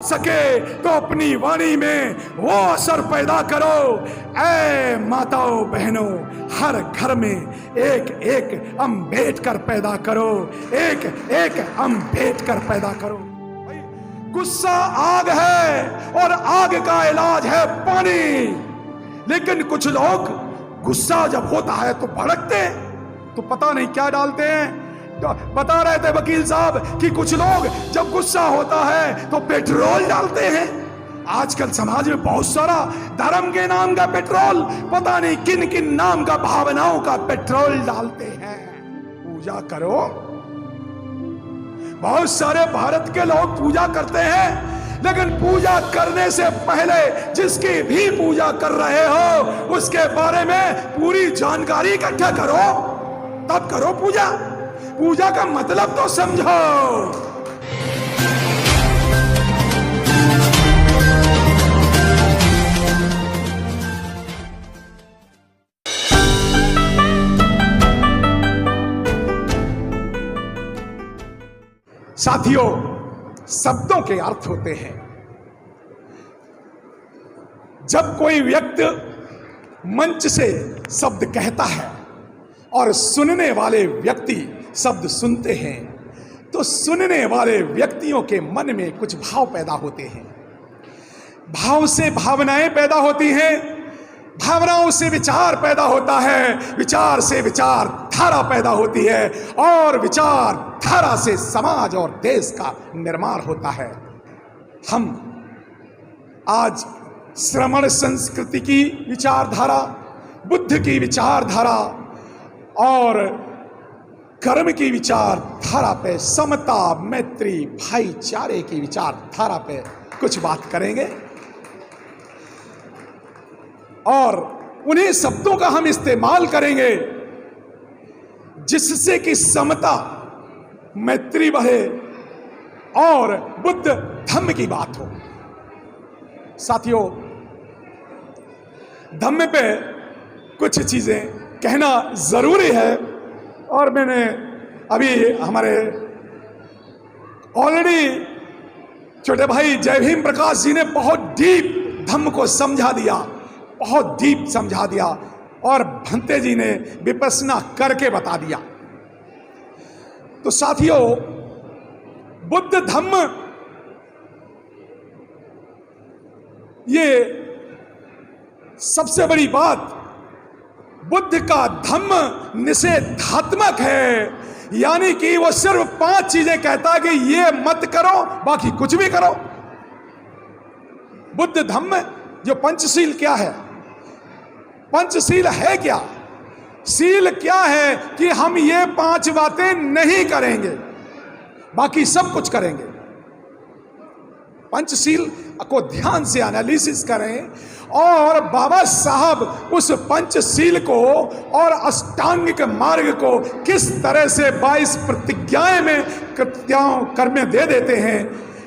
सके तो अपनी वाणी में वो असर पैदा करो। ऐ माताओं बहनों, हर घर में एक एक अम्बेडकर पैदा करो, एक एक अम्बेडकर पैदा करो। गुस्सा आग है और आग का इलाज है पानी। लेकिन कुछ लोग गुस्सा जब होता है तो भड़कते हैं, तो पता नहीं क्या डालते हैं। तो बता रहे थे वकील साहब कि कुछ लोग जब गुस्सा होता है तो पेट्रोल डालते हैं। आजकल समाज में बहुत सारा धर्म के नाम का पेट्रोल, पता नहीं किन किन नाम का, भावनाओं का पेट्रोल डालते हैं। पूजा करो। बहुत सारे भारत के लोग पूजा करते हैं, लेकिन पूजा करने से पहले जिसकी भी पूजा कर रहे हो उसके बारे में पूरी जानकारी इकट्ठा करो, तब करो पूजा। पूजा का मतलब तो समझो। साथियों, शब्दों के अर्थ होते हैं। जब कोई व्यक्ति मंच से शब्द कहता है और सुनने वाले व्यक्ति शब्द सुनते हैं, तो सुनने वाले व्यक्तियों के मन में कुछ भाव पैदा होते हैं। भाव से भावनाएं पैदा होती हैं, भावनाओं से विचार पैदा होता है, विचार से विचार धारा पैदा होती है, और विचार धारा से समाज और देश का निर्माण होता है। हम आज श्रमण संस्कृति की विचारधारा, बुद्ध की विचारधारा और कर्म की विचारधारा पे, समता, मैत्री, भाईचारे की विचारधारा पे कुछ बात करेंगे, और उन्हीं शब्दों का हम इस्तेमाल करेंगे जिससे कि समता, मैत्री बढ़े और बुद्ध धम्म की बात हो। साथियों, धम्म पे कुछ चीजें कहना जरूरी है, और मैंने अभी हमारे ऑलरेडी छोटे भाई जय भीम प्रकाश जी ने बहुत डीप धम्म को समझा दिया, बहुत डीप समझा दिया, और भंते जी ने विपස්සना करके बता दिया। तो साथियों, बुद्ध धम्म ये सबसे बड़ी बात, बुद्ध का धम्म निषेधात्मक है, यानी कि वो सिर्फ 5 चीजें कहता है कि ये मत करो, बाकी कुछ भी करो। बुद्ध धम्म जो पंचशील क्या है, पंचशील है क्या? शील क्या है कि हम ये 5 बातें नहीं करेंगे, बाकी सब कुछ करेंगे। पंचशील को ध्यान से एनालिसिस करें, और बाबा साहब उस पंचशील को और अष्टांगिक मार्ग को किस तरह से 22 प्रतिज्ञाएं में कर्म दे देते हैं,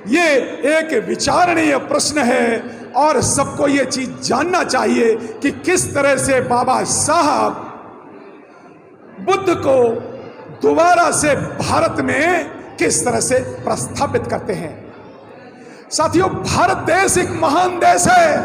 ये एक विचारणीय प्रश्न है। और सबको ये चीज जानना चाहिए कि किस तरह से बाबा साहब बुद्ध को दोबारा से भारत में किस तरह से प्रस्थापित करते हैं। साथियों, भारत देश एक महान देश है,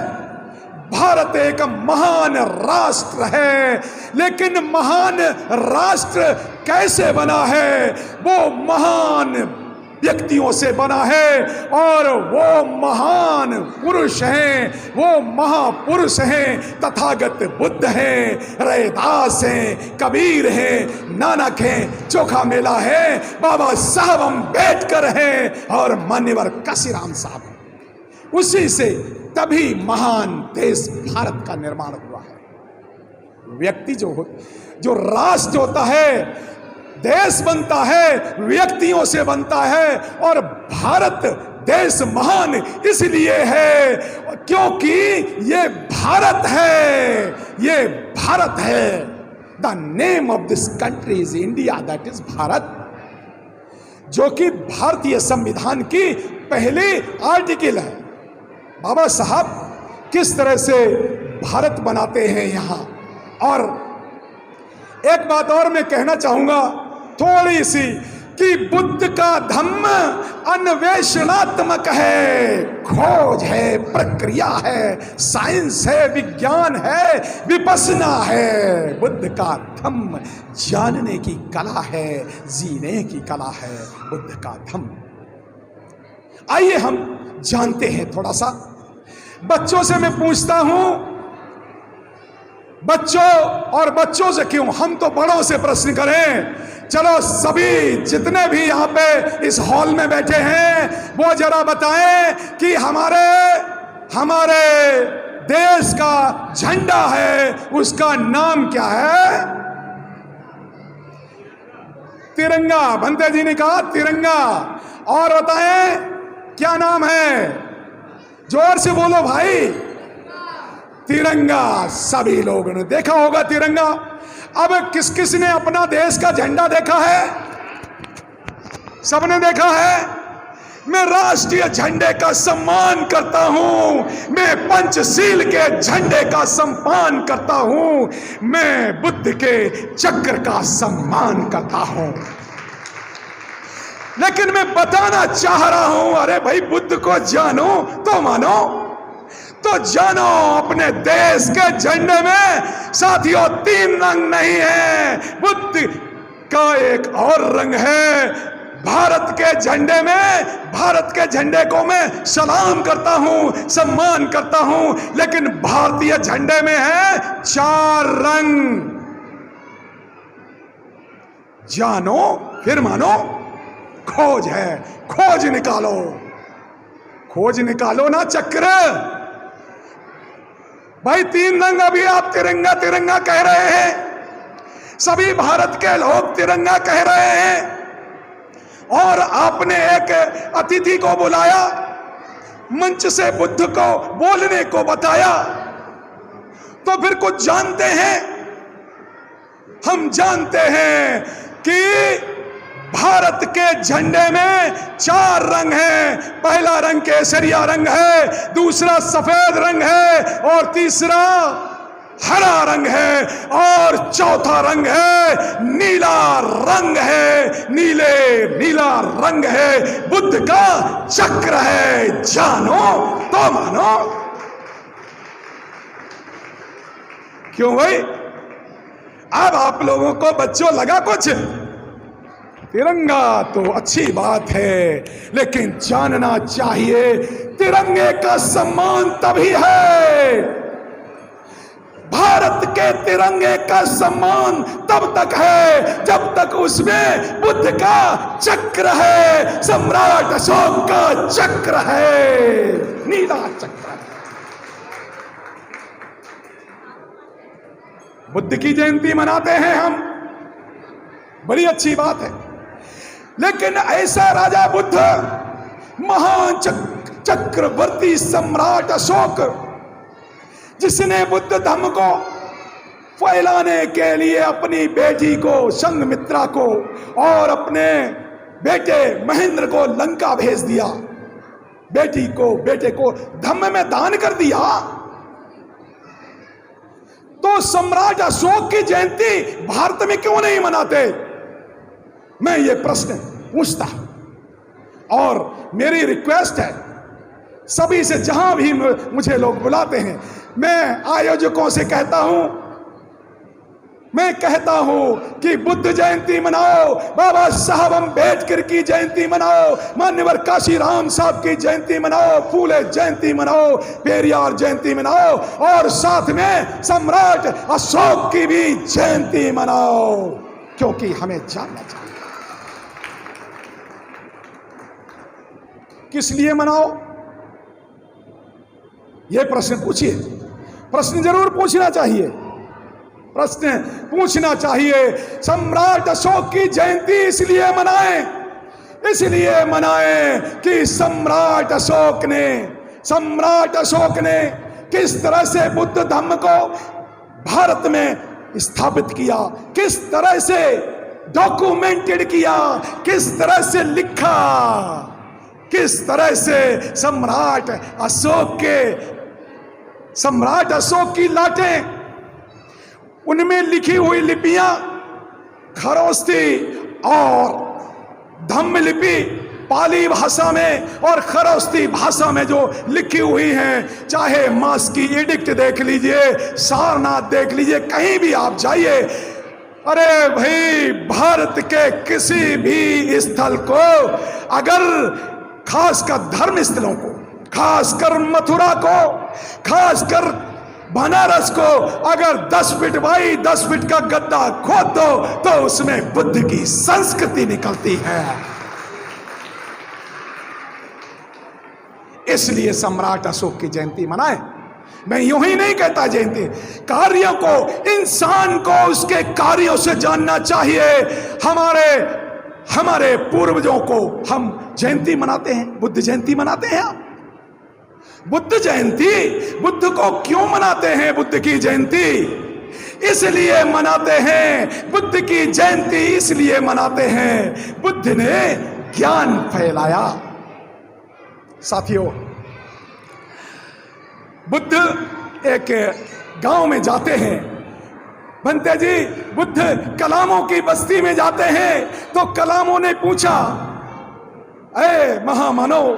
भारत एक महान राष्ट्र है, लेकिन महान राष्ट्र कैसे बना है? वो महान व्यक्तियों से बना है, और वो महान पुरुष हैं, वो महापुरुष हैं। तथागत बुद्ध हैं, रैदास हैं, कबीर हैं, नानक हैं, चोखा मेला है, बाबा साहब अम्बेडकर हैं, और मान्यवर काशीराम साहब हैं। उसी से तभी महान देश भारत का निर्माण हुआ है। व्यक्ति जो राष्ट्र होता है, देश बनता है, व्यक्तियों से बनता है। और भारत देश महान इसलिए है क्योंकि ये भारत है, ये भारत है। The name of this country is India, that is Bharat, जो कि भारतीय संविधान की पहली आर्टिकल है। बाबा साहब किस तरह से भारत बनाते हैं यहाँ। और एक बात और मैं कहना चाहूंगा थोड़ी सी, कि बुद्ध का धम्म अन्वेषणात्मक है, खोज है, प्रक्रिया है, साइंस है, विज्ञान है, विपස්සना है। बुद्ध का धम्म जानने की कला है, जीने की कला है बुद्ध का धम्म। आइए हम जानते हैं थोड़ा सा। बच्चों से मैं पूछता हूं, बच्चों और बच्चों से क्यों, हम तो बड़ों से प्रश्न करें। चलो सभी जितने भी यहां पे इस हॉल में बैठे हैं वो जरा बताएं कि हमारे देश का झंडा है, उसका नाम क्या है? तिरंगा। बंते जी ने कहा तिरंगा। और बताएं क्या नाम है? जोर से बोलो भाई। तिरंगा। सभी लोगों ने देखा होगा तिरंगा। अब किस किस ने अपना देश का झंडा देखा है? सबने देखा है। मैं राष्ट्रीय झंडे का सम्मान करता हूं, मैं पंचशील के झंडे का सम्मान करता हूं, मैं बुद्ध के चक्र का सम्मान करता हूं। लेकिन मैं बताना चाह रहा हूं, अरे भाई बुद्ध को जानो तो मानो, तो जानो अपने देश के झंडे में साथियों 3 रंग नहीं है, बुद्ध का एक और रंग है। भारत के झंडे में, भारत के झंडे को मैं सलाम करता हूं, सम्मान करता हूं, लेकिन भारतीय झंडे में है 4 रंग। जानो फिर मानो। खोज है, खोज निकालो, खोज निकालो ना चक्र। भाई 3 रंग अभी आप तिरंगा तिरंगा कह रहे हैं, सभी भारत के लोग तिरंगा कह रहे हैं, और आपने एक अतिथि को बुलाया, मंच से बुद्ध को बोलने को बताया, तो फिर कुछ जानते हैं। हम जानते हैं कि भारत के झंडे में 4 रंग हैं। पहला रंग केसरिया रंग है, दूसरा सफेद रंग है, और तीसरा हरा रंग है, और चौथा रंग है नीला रंग है। नीला रंग है, बुद्ध का चक्र है। जानो तो मानो। क्यों भाई? अब आप लोगों को बच्चों लगा कुछ? तिरंगा तो अच्छी बात है, लेकिन जानना चाहिए तिरंगे का सम्मान तभी है, भारत के तिरंगे का सम्मान तब तक है जब तक उसमें बुद्ध का चक्र है, सम्राट अशोक का चक्र है, नीला चक्र है। बुद्ध की जयंती मनाते हैं हम, बड़ी अच्छी बात है, लेकिन ऐसा राजा बुद्ध, महान चक्रवर्ती सम्राट अशोक, जिसने बुद्ध धम्म को फैलाने के लिए अपनी बेटी को, संघमित्रा को, और अपने बेटे महेंद्र को लंका भेज दिया, बेटे को धम्म में दान कर दिया, तो सम्राट अशोक की जयंती भारत में क्यों नहीं मनाते? मैं ये प्रश्न पूछता हूं, और मेरी रिक्वेस्ट है सभी से, जहां भी मुझे लोग बुलाते हैं, मैं आयोजकों से कहता हूं, मैं कहता हूं कि बुद्ध जयंती मनाओ, बाबा साहब अम्बेडकर की जयंती मनाओ, मान्यवर काशीराम साहब की जयंती मनाओ, फूले जयंती मनाओ, पेरियार जयंती मनाओ, और साथ में सम्राट अशोक की भी जयंती मनाओ, क्योंकि हमें जानना चाहिए किस लिए मनाओ। यह प्रश्न पूछिए, प्रश्न जरूर पूछना चाहिए, प्रश्न पूछना चाहिए। सम्राट अशोक की जयंती इसलिए मनाएं कि सम्राट अशोक ने किस तरह से बुद्ध धम्म को भारत में स्थापित किया, किस तरह से डॉक्यूमेंटेड किया, किस तरह से लिखा, किस तरह से सम्राट अशोक की लाटें, उनमें लिखी हुई लिपियां, खरोष्ठी और धम्म लिपि पाली भाषा में और खरोस्ती भाषा में जो लिखी हुई हैं, चाहे मास की एडिक्ट देख लीजिए, सारनाथ देख लीजिए, कहीं भी आप जाइए, अरे भाई भारत के किसी भी स्थल को, अगर खासकर धर्म स्थलों को, खासकर मथुरा को, खासकर बनारस को, अगर 10 फीट बाई 10 फीट का गड्ढा खोद दो तो उसमें बुद्ध की संस्कृति निकलती है। इसलिए सम्राट अशोक की जयंती मनाएं। मैं यूं ही नहीं कहता जयंती, कार्यों को, इंसान को उसके कार्यों से जानना चाहिए। हमारे पूर्वजों को हम जयंती मनाते हैं, बुद्ध जयंती मनाते हैं। बुद्ध जयंती, बुद्ध को क्यों मनाते हैं? बुद्ध की जयंती इसलिए मनाते हैं, बुद्ध की जयंती इसलिए मनाते हैं, बुद्ध ने ज्ञान फैलाया। साथियों, बुद्ध एक गांव में जाते हैं, बनते जी बुद्ध कलामों की बस्ती में जाते हैं, तो कलामों ने पूछा, ऐ महामानव,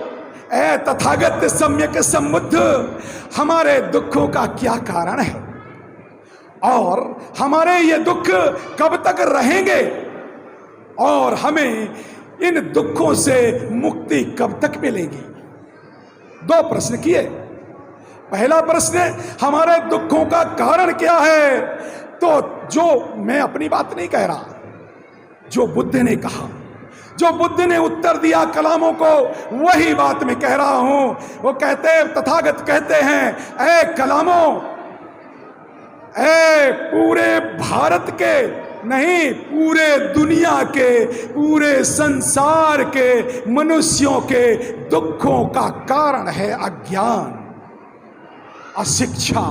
ऐ तथागत सम्यक सम्बुद्ध, हमारे दुखों का क्या कारण है और हमारे ये दुख कब तक रहेंगे और हमें इन दुखों से मुक्ति कब तक मिलेगी? 2 प्रश्न किए। पहला प्रश्न, हमारे दुखों का कारण क्या है? तो जो, मैं अपनी बात नहीं कह रहा, जो बुद्ध ने कहा, जो बुद्ध ने उत्तर दिया कलामों को, वही बात मैं कह रहा हूं। वो कहते, तथागत कहते हैं, ऐ कलामों, ऐ पूरे भारत के नहीं, पूरे दुनिया के, पूरे संसार के मनुष्यों के दुखों का कारण है अज्ञान, अशिक्षा।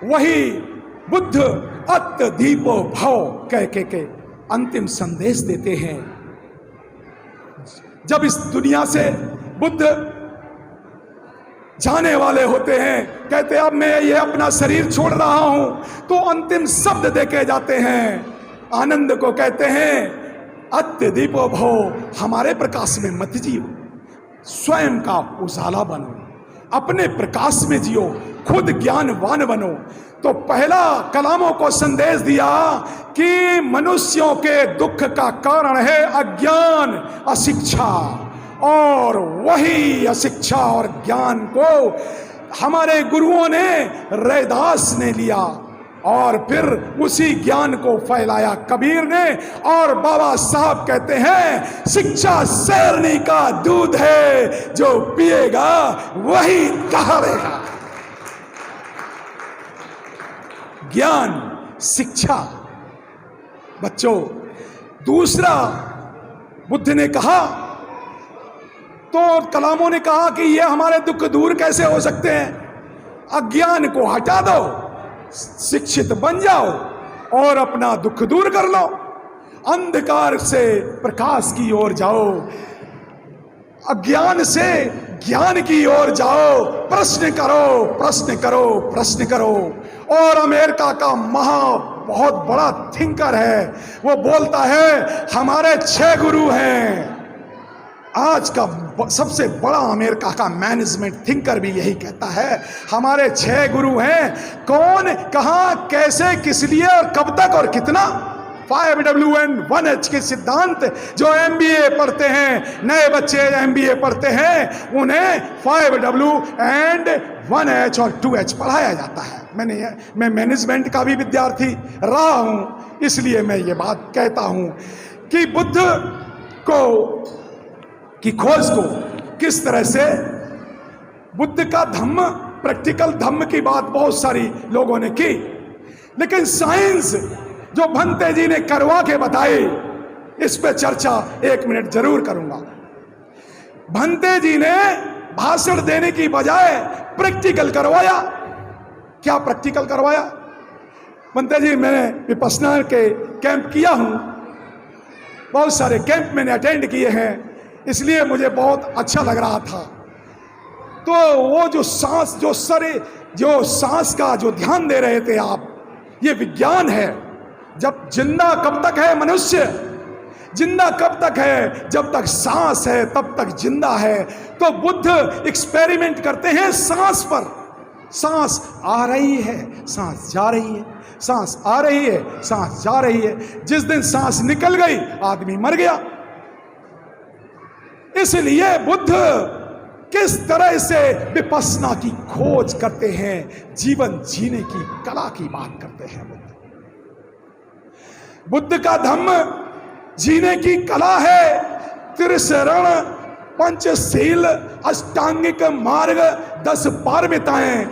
वही बुद्ध अत्त दीपो भव कह के अंतिम संदेश देते हैं। जब इस दुनिया से बुद्ध जाने वाले होते हैं, कहते अब मैं ये अपना शरीर छोड़ रहा हूं, तो अंतिम शब्द देके जाते हैं, आनंद को कहते हैं, अत्य दीपो भव, हमारे प्रकाश में मत जियो, स्वयं का उजाला बनो, अपने प्रकाश में जियो, खुद ज्ञानवान बनो। तो पहला कलामों को संदेश दिया कि मनुष्यों के दुख का कारण है अज्ञान, अशिक्षा, और वही अशिक्षा और ज्ञान को हमारे गुरुओं ने, रैदास ने लिया और फिर उसी ज्ञान को फैलाया कबीर ने। और बाबा साहब कहते हैं, शिक्षा शेरनी का दूध है, जो पिएगा वही कहावेगा। ज्ञान, शिक्षा। बच्चों, दूसरा बुद्ध ने कहा, तो कलामों ने कहा कि ये हमारे दुख दूर कैसे हो सकते हैं? अज्ञान को हटा दो, शिक्षित बन जाओ और अपना दुख दूर कर लो, अंधकार से प्रकाश की ओर जाओ, अज्ञान से ज्ञान की ओर जाओ, प्रश्न करो, प्रश्न करो, प्रश्न करो। और अमेरिका का बहुत बड़ा थिंकर है, वो बोलता है हमारे 6 गुरु हैं। आज का सबसे बड़ा अमेरिका का मैनेजमेंट थिंकर भी यही कहता है, हमारे 6 गुरु हैं। कौन, कहां, कैसे, किस लिए और कब तक और कितना? 5W and 1H के सिद्धांत जो MBA पढ़ते हैं, नए बच्चे MBA पढ़ते हैं, उन्हें 5W and 1H और 2H पढ़ाया जाता है। मैं मैनेजमेंट का भी विद्यार्थी रहा हूं, इसलिए मैं ये बात कहता हूं कि बुद्ध की खोज को किस तरह से, बुद्ध का धम्म, प्रैक्टिकल धम्म की बात बहुत सारी लोगों ने की, लेकिन साइंस जो भंते जी ने करवा के बताई, इस पे चर्चा 1 मिनट जरूर करूंगा। भंते जी ने भाषण देने की बजाय प्रैक्टिकल करवाया। क्या प्रैक्टिकल करवाया? भंते जी, मैंने विपश्यना के कैंप किया हूं, बहुत सारे कैंप मैंने अटेंड किए हैं, इसलिए मुझे बहुत अच्छा लग रहा था। तो वो जो सांस, जो सांस का जो ध्यान दे रहे थे आप, ये विज्ञान है। जब जिंदा कब तक है मनुष्य? जिंदा कब तक है? जब तक सांस है तब तक जिंदा है। तो बुद्ध एक्सपेरिमेंट करते हैं सांस पर। सांस आ रही है, सांस जा रही है, सांस आ रही है, सांस जा रही है। जिस दिन सांस निकल गई आदमी मर गया। इसलिए बुद्ध किस तरह से विपश्यना की खोज करते हैं, जीवन जीने की कला की बात करते हैं। बुद्ध का धम्म जीने की कला है। त्रिशरण, पंचशील, अष्टांगिक मार्ग, 10 पारमिताएं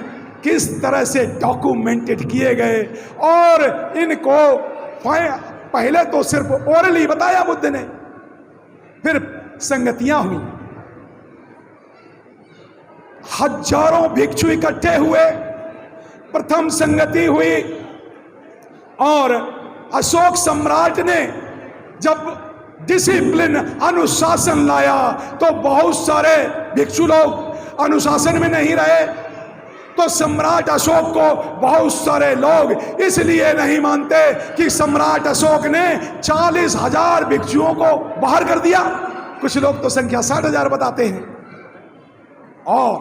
किस तरह से डॉक्यूमेंटेड किए गए। और इनको पहले तो सिर्फ ओरली बताया बुद्ध ने, फिर संगतियां हुई, हजारों भिक्षु इकट्ठे हुए, प्रथम संगति हुई। और अशोक सम्राट ने जब डिसिप्लिन, अनुशासन लाया तो बहुत सारे भिक्षु लोग अनुशासन में नहीं रहे। तो सम्राट अशोक को बहुत सारे लोग इसलिए नहीं मानते कि सम्राट अशोक ने 40,000 भिक्षुओं को बाहर कर दिया। कुछ लोग तो संख्या 60,000 बताते हैं। और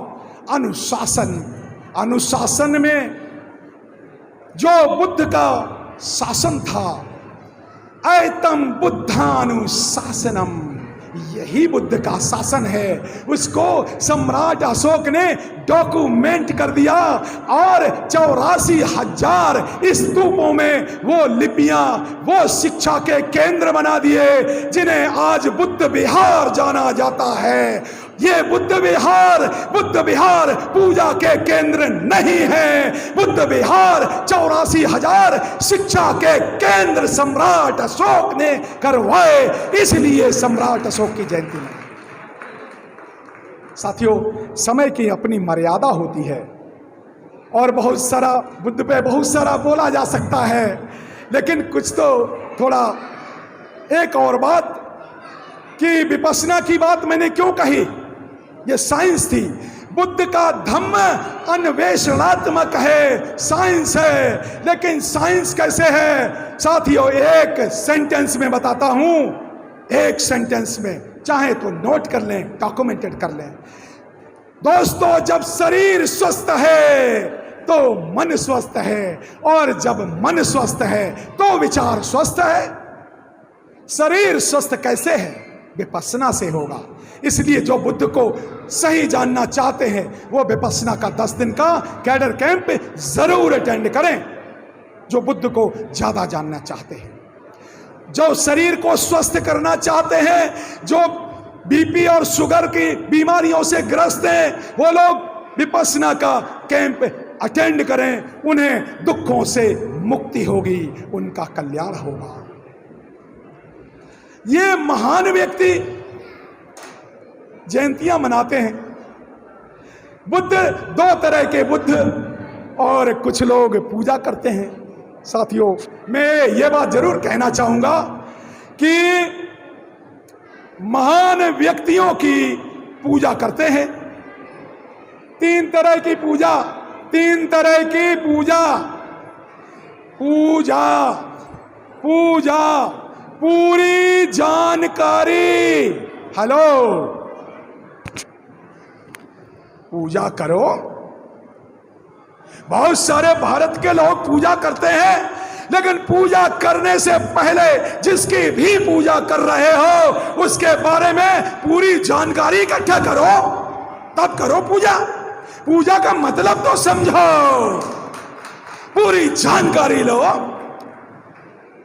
अनुशासन में जो बुद्ध का शासन था, ऐतम बुद्धानुशासनम, यही बुद्ध का शासन है। उसको सम्राट अशोक ने डॉक्यूमेंट कर दिया। और 84,000 स्तूपों में वो लिपियां, वो शिक्षा के केंद्र बना दिए, जिन्हें आज बुद्ध विहार जाना जाता है। ये बुद्ध विहार पूजा के केंद्र नहीं है। बुद्ध विहार 84,000 शिक्षा के केंद्र सम्राट अशोक ने करवाए। इसलिए सम्राट अशोक की जयंती में साथियों, समय की अपनी मर्यादा होती है। और बहुत सारा बुद्ध पे बहुत सारा बोला जा सकता है, लेकिन कुछ तो थोड़ा एक और बात कि विपश्यना की बात मैंने क्यों कही, ये साइंस थी। बुद्ध का धम्म अन्वेषणात्मक है, साइंस है। लेकिन साइंस कैसे है साथियों, एक सेंटेंस में बताता हूं, एक सेंटेंस में, चाहे तो नोट कर लें, डॉक्यूमेंटेड कर लें। दोस्तों, जब शरीर स्वस्थ है तो मन स्वस्थ है, और जब मन स्वस्थ है तो विचार स्वस्थ है। शरीर स्वस्थ कैसे है? विपश्यना से होगा। इसलिए जो बुद्ध को सही जानना चाहते हैं वो विपश्यना का 10 दिन का कैडर कैंप जरूर अटेंड करें, जो बुद्ध को ज्यादा जानना चाहते हैं। जो शरीर को स्वस्थ करना चाहते हैं, जो बीपी और शुगर की बीमारियों से ग्रस्त हैं, वो लोग विपश्यना का कैंप अटेंड करें। उन्हें दुखों से मुक्ति होगी, उनका कल्याण होगा। ये महान व्यक्ति जयंतियां मनाते हैं। बुद्ध, 2 तरह के बुद्ध, और कुछ लोग पूजा करते हैं। साथियों, मैं ये बात जरूर कहना चाहूंगा कि महान व्यक्तियों की पूजा करते हैं। 3 तरह की पूजा, 3 तरह की पूजा, पूरी जानकारी। हेलो, पूजा करो। बहुत सारे भारत के लोग पूजा करते हैं, लेकिन पूजा करने से पहले जिसकी भी पूजा कर रहे हो उसके बारे में पूरी जानकारी इकट्ठा करो, तब करो पूजा। पूजा का मतलब तो समझो, पूरी जानकारी लो।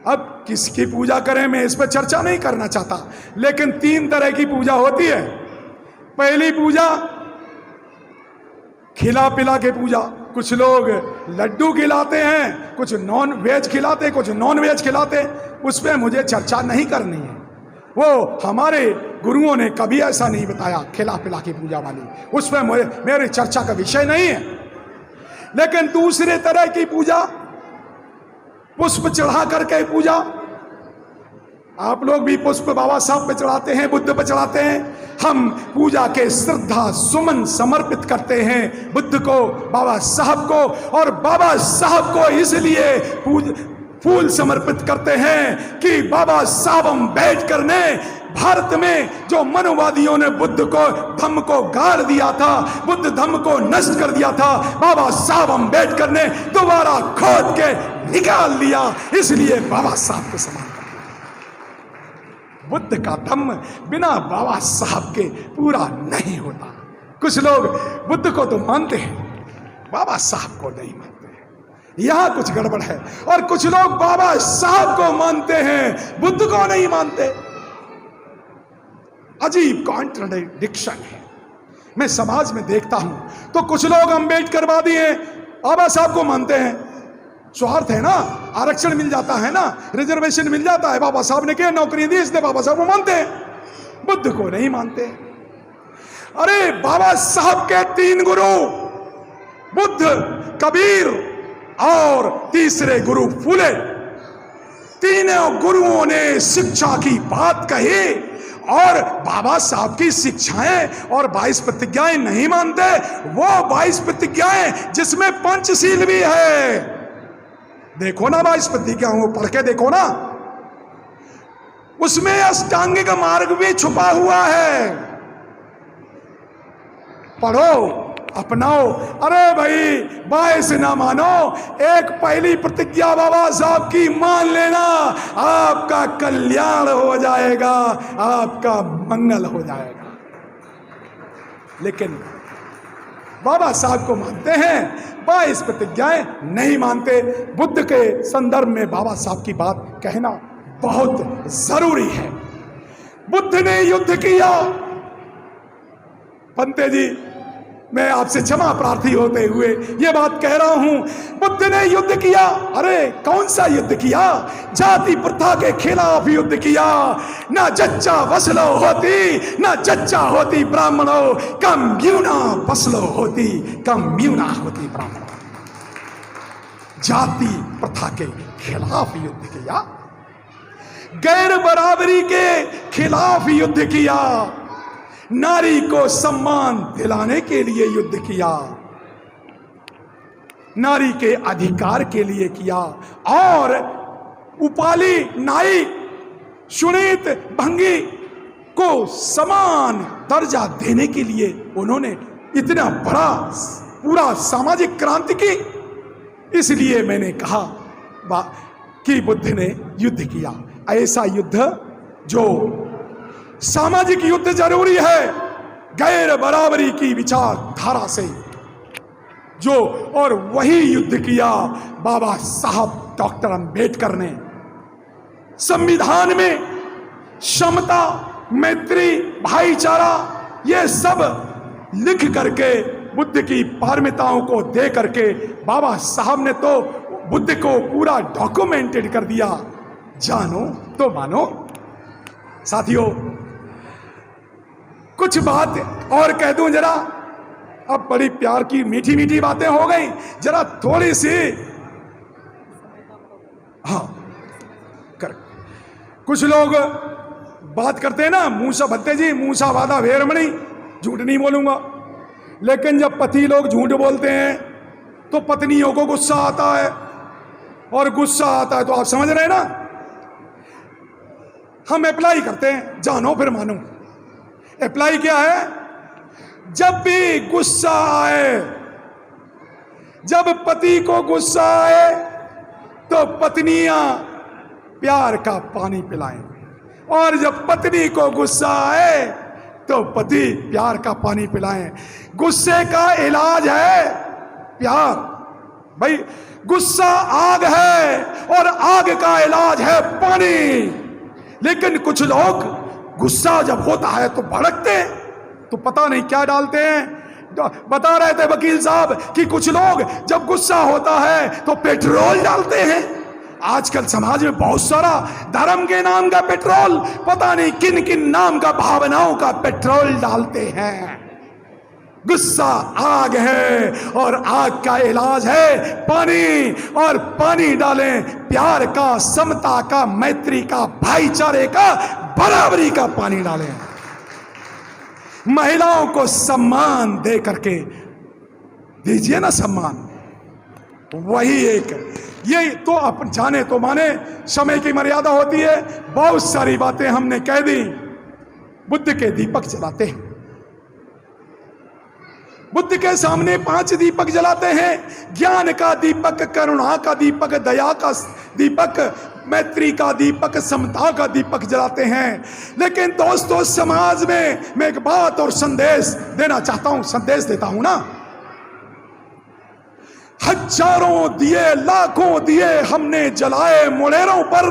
अब किसकी पूजा करें मैं इस पर चर्चा नहीं करना चाहता, लेकिन 3 तरह की पूजा होती है। पहली पूजा खिला पिला के पूजा। कुछ लोग लड्डू खिलाते हैं, कुछ नॉन वेज खिलाते, कुछ नॉन वेज खिलाते। उस पर मुझे चर्चा नहीं करनी है। वो हमारे गुरुओं ने कभी ऐसा नहीं बताया, खिला पिला की पूजा वाली। उस पर मेरी चर्चा का विषय नहीं है। लेकिन दूसरे तरह की पूजा, पुष्प चढ़ा करके पूजा। आप लोग भी पुष्प बाबा साहब पे चढ़ाते हैं, बुद्ध पे चढ़ाते हैं। हम पूजा के श्रद्धा सुमन समर्पित करते हैं बुद्ध को, बाबा साहब को। और बाबा साहब को इसलिए फूल समर्पित करते हैं कि बाबा साहब अम्बेडकर ने भारत में जो मनोवादियों ने बुद्ध को धम्म को गाड़ दिया था, बुद्ध धम्म को नष्ट कर दिया था, बाबा साहब अम्बेडकर ने दोबारा खोद के निकाल लिया। इसलिए बाबा साहब को समान बुद्ध का धम्म बिना बाबा साहब के पूरा नहीं होता। कुछ लोग बुद्ध को तो मानते हैं, बाबा साहब को नहीं मानते। यहां कुछ गड़बड़ है। और कुछ लोग बाबा साहब को मानते हैं, बुद्ध को नहीं मानते। अजीब कॉन्ट्रडिक्शन है। मैं समाज में देखता हूं तो कुछ लोग अम्बेडकरवादी हैं, बाबा साहब को मानते हैं। स्वार्थ है ना, आरक्षण मिल जाता है ना, रिजर्वेशन मिल जाता है, बाबा साहब ने क्या नौकरी दी इसलिए बाबा साहब को मानते हैं, बुद्ध को नहीं मानते। अरे बाबा साहब के 3 गुरु बुद्ध, कबीर और तीसरे गुरु फूले, तीनों गुरुओं ने शिक्षा की बात कही और बाबा साहब की शिक्षाएं और 22 प्रतिज्ञाएं नहीं मानते। वो 22 प्रतिज्ञाएं जिसमें पंचशील भी है, देखो ना 22 प्रतिज्ञाओं को पढ़ के देखो ना, उसमें अष्टांगिक मार्ग भी छुपा हुआ है। पढ़ो, अपनाओ। अरे भाई 22 ना मानो, एक पहली प्रतिज्ञा बाबा साहब की मान लेना, आपका कल्याण हो जाएगा, आपका मंगल हो जाएगा। लेकिन बाबा साहब को मानते हैं, 22 प्रतिज्ञाएं नहीं मानते। बुद्ध के संदर्भ में बाबा साहब की बात कहना बहुत जरूरी है। बुद्ध ने युद्ध किया। पंते जी, मैं आपसे क्षमा प्रार्थी होते हुए ये बात कह रहा हूं, बुद्ध ने युद्ध किया। अरे कौन सा युद्ध किया? जाति प्रथा के खिलाफ युद्ध किया। ना जच्चा वसलो होती, ना जच्चा होती ब्राह्मणों, कम म्यूना वसलो होती, कम म्यूना होती ब्राह्मणों। जाति प्रथा के खिलाफ युद्ध किया, गैर बराबरी के खिलाफ युद्ध किया, नारी को सम्मान दिलाने के लिए युद्ध किया, नारी के अधिकार के लिए किया, और उपाली नाई सुनीत भंगी को समान दर्जा देने के लिए उन्होंने इतना बड़ा पूरा सामाजिक क्रांति की। इसलिए मैंने कहा कि बुद्ध ने युद्ध किया, ऐसा युद्ध जो सामाजिक युद्ध जरूरी है, गैर बराबरी की विचारधारा से जो, और वही युद्ध किया बाबा साहब डॉक्टर अंबेडकर ने। संविधान में समता, मैत्री, भाईचारा ये सब लिख करके बुद्ध की पारमिताओं को दे करके बाबा साहब ने तो बुद्ध को पूरा डॉक्यूमेंटेड कर दिया। जानो तो मानो। साथियों, कुछ बात और कह दूं जरा, अब बड़ी प्यार की मीठी मीठी बातें हो गई, जरा थोड़ी सी हाँ कर। कुछ लोग बात करते हैं ना, मूसा भत्ते जी, मूसा वादा वेरमणि, झूठ नहीं बोलूंगा, लेकिन जब पति लोग झूठ बोलते हैं तो पत्नियों को गुस्सा आता है, और गुस्सा आता है तो आप समझ रहे हैं ना। हम अप्लाई करते हैं, जानो फिर मानो। अप्लाई क्या है? जब भी गुस्सा आए, जब पति को गुस्सा आए तो पत्नियां प्यार का पानी पिलाएं, और जब पत्नी को गुस्सा आए तो पति प्यार का पानी पिलाएं। गुस्से का इलाज है प्यार। भाई गुस्सा आग है और आग का इलाज है पानी। लेकिन कुछ लोग गुस्सा जब होता है तो भड़कते हैं, तो पता नहीं क्या डालते हैं। बता रहे थे वकील साहब कि कुछ लोग जब गुस्सा होता है तो पेट्रोल डालते हैं। आजकल समाज में बहुत सारा धर्म के नाम का पेट्रोल, पता नहीं किन किन नाम का, भावनाओं का पेट्रोल डालते हैं। गुस्सा आग है और आग का इलाज है पानी, और पानी डालें प्यार का, समता का, मैत्री का, भाईचारे का, बराबरी का पानी डालें। महिलाओं को सम्मान दे करके दीजिए ना सम्मान। वही एक ये तो आप जाने तो माने, समय की मर्यादा होती है, बहुत सारी बातें हमने कह दी। बुद्ध के दीपक जलाते हैं, बुद्ध के सामने 5 दीपक जलाते हैं। ज्ञान का दीपक, करुणा का दीपक, दया का दीपक, मैत्री का दीपक, समता का दीपक जलाते हैं। लेकिन दोस्तों, समाज में मैं एक बात और संदेश देना चाहता हूं, संदेश देता हूं ना। हजारों दिए, लाखों दिए हमने जलाए मुड़ेरों पर,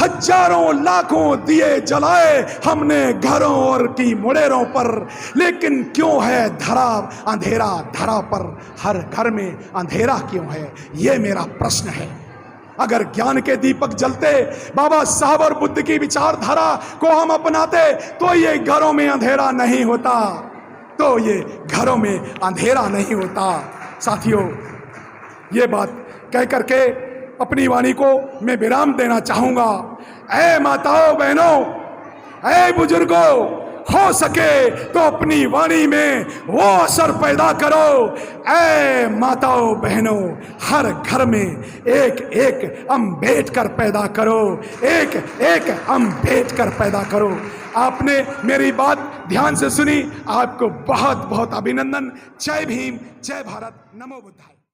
हजारों लाखों दिए जलाए हमने घरों और की मुड़ेरों पर, लेकिन क्यों है धरा अंधेरा धरा पर, हर घर में अंधेरा क्यों है, ये मेरा प्रश्न है। अगर ज्ञान के दीपक जलते, बाबा साहब और बुद्ध की विचारधारा को हम अपनाते, तो ये घरों में अंधेरा नहीं होता, तो ये घरों में अंधेरा नहीं होता। साथियों, ये बात कह करके अपनी वाणी को मैं विराम देना चाहूंगा। ऐ माताओं बहनों, ऐ बुजुर्गों, हो सके तो अपनी वाणी में वो असर पैदा करो। ऐ माताओं बहनों, हर घर में एक एक अम्बेडकर पैदा करो, एक एक अम्बेडकर पैदा करो। आपने मेरी बात ध्यान से सुनी, आपको बहुत बहुत अभिनंदन। जय भीम, जय भारत, नमो बुद्धाय।